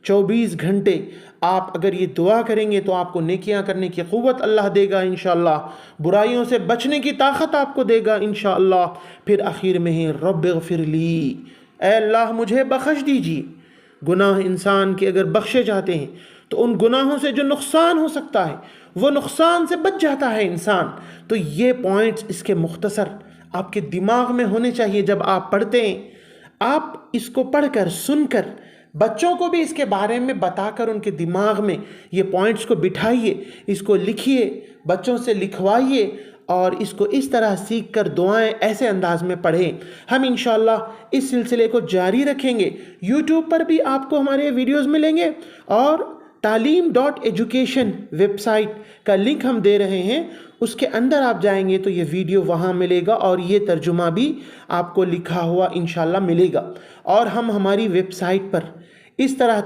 24 گھنٹے آپ اگر یہ دعا کریں گے تو آپ کو نیکیاں کرنے کی قوت اللہ دے گا انشاءاللہ، برائیوں سے بچنے کی طاقت آپ کو دے گا انشاءاللہ۔ پھر آخر میں ہی رب اغفر لی، اے اللہ مجھے بخش دیجیے۔ گناہ انسان کے اگر بخشے جاتے ہیں تو ان گناہوں سے جو نقصان ہو سکتا ہے وہ نقصان سے بچ جاتا ہے انسان۔ تو یہ پوائنٹس اس کے مختصر آپ کے دماغ میں ہونے چاہیے جب آپ پڑھتے ہیں۔ آپ اس کو پڑھ کر سن کر بچوں کو بھی اس کے بارے میں بتا کر ان کے دماغ میں یہ پوائنٹس کو بٹھائیے، اس کو لکھیے، بچوں سے لکھوائیے، اور اس کو اس طرح سیکھ کر دعائیں ایسے انداز میں پڑھیں۔ ہم انشاءاللہ اس سلسلے کو جاری رکھیں گے۔ یوٹیوب پر بھی آپ کو ہمارے ویڈیوز ملیں گے، اور تعلیم.ایجوکیشن ویب سائٹ کا لنک ہم دے رہے ہیں، اس کے اندر آپ جائیں گے تو یہ ویڈیو وہاں ملے گا، اور یہ ترجمہ بھی آپ کو لکھا ہوا انشاءاللہ ملے گا۔ اور ہم ہماری ویب سائٹ پر اس طرح